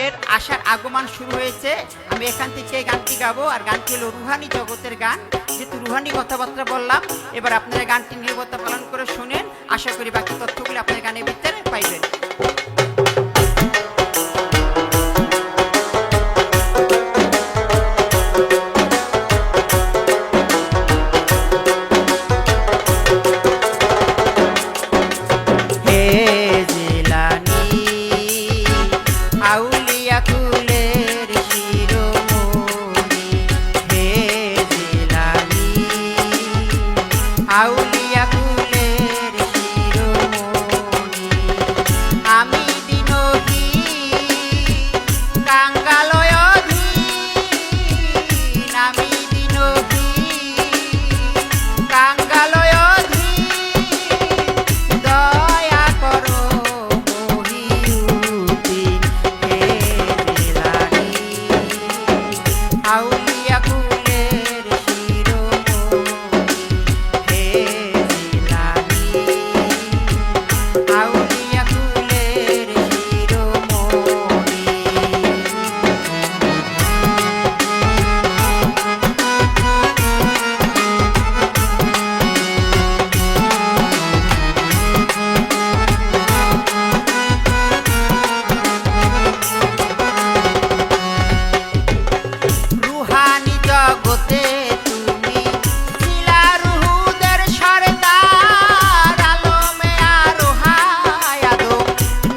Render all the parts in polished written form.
আদমের আশার আগমন শুরু হয়েছে। আমি এখান থেকে এই গানটি গাবো, আর গানটি হলো রুহানি জগতের গান। যেহেতু রুহানি কথাবার্তা বললাম, এবার আপনারা গানটি নিরবতা পালন করে শুনেন। আশা করি বাকি তথ্যগুলো আপনার গানের ভিতরে পাইবেন। আউলিয়া কুলের শিরোমণি আমি দিনহী কাঙ্গালয়ধীন, আমি দিনহী কাঙ্গালয়ধীন, দয়া করো মহিউদ্দিন হে জিলানী। আউলিয়া কুলের আউলিয়া কুলের শিরোমণি। রুহানি জগতে তুমি ছিলা রুহুদের সরদার, আলমে আরোহায় আদম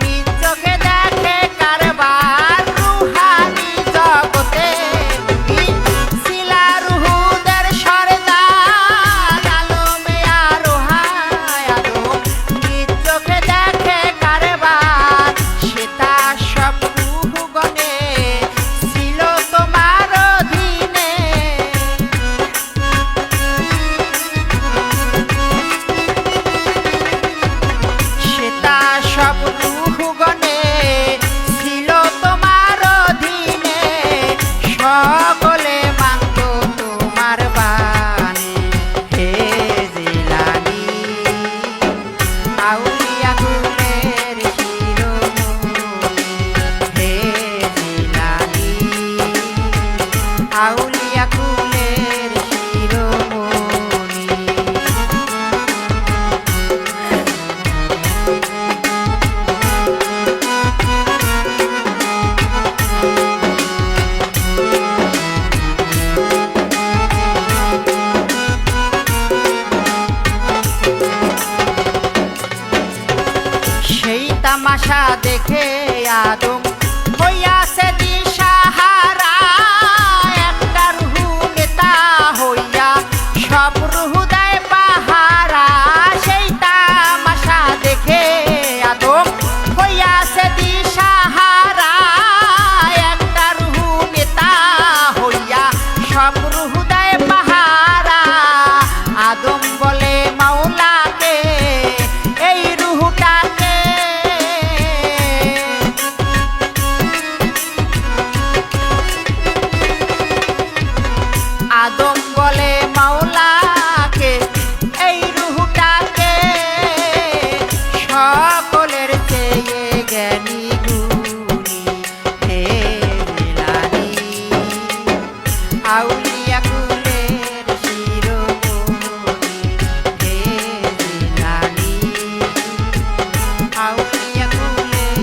নিজ চোখে দেখে কারবার। রুহানি জগতে তুমি ছিলা রুহুদের সরদার, আলমে আরোহায় আদম নিজ চোখে দেখে কারবার। সেটা সব রুহগণে ছিল তোমার অধীনে, সেটা সব রুহগণে ছিল তোমার অধীনে। সকলে মানত তোমার বাণী হে জিলানী। আউলিয়া কুলের শিরোমণি হে জিলানী। আউলিয়া কুলের শিরোমণি। সেই তামাশা দেখে আদম হইয়াছে দিশাহারা, একটা রুহু নেতা হইয়া সব রুহু দেয় পাহারা। সেই তামাশা দেখে আদম হইয়াছে দিশাহারা, একটা রুহু নেতা হইয়া সব রুহু দেয় পাহারা। আদম বলে মাওলাকে এই রুহুটাকে, আদম বলে মাওলাকে এই রুহুটাকে, সকলের চেয়ে জ্ঞানী গুণী হে জিলানী। আউলিয়া কুলের শিরোমণি হে জিলানী। আউলিয়া কুলের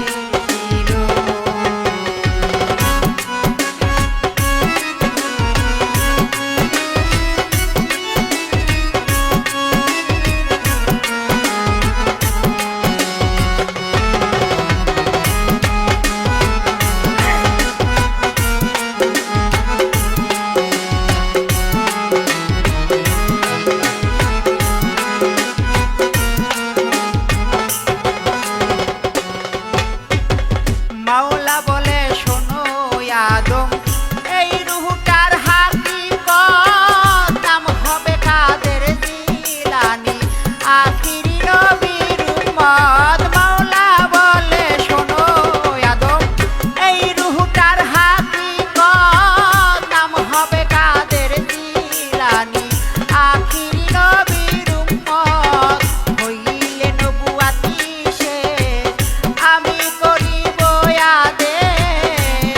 মাওলা বলে শোনো আদম এই রুহুটার হাকিকত, নাম হবে কাদের জিলানী আখিরি নবীর উম্মত। মাওলা বলে শোনো আদম এই রুহুটার হাকিকত, নাম হবে কাদের জিলানী আখিরি নবীর উম্মত। হইলে নবুয়াতি শেষ আমি করিব আদেশ,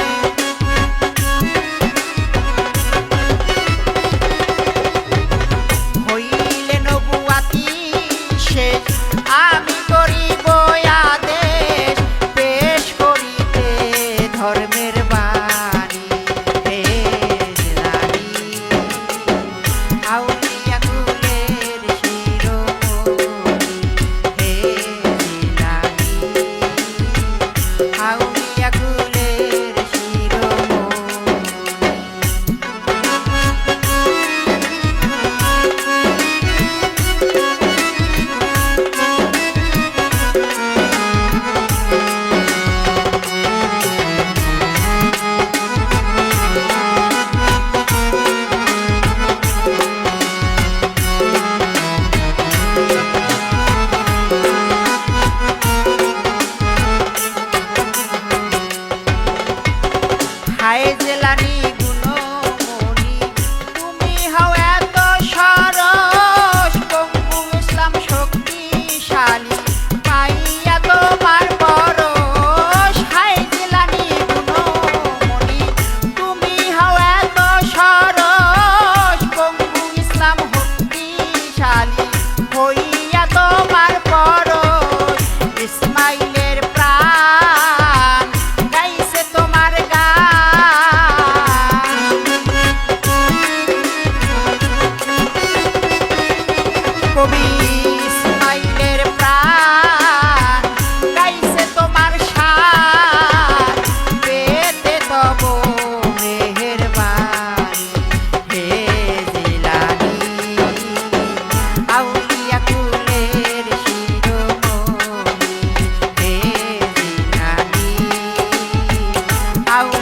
হাউ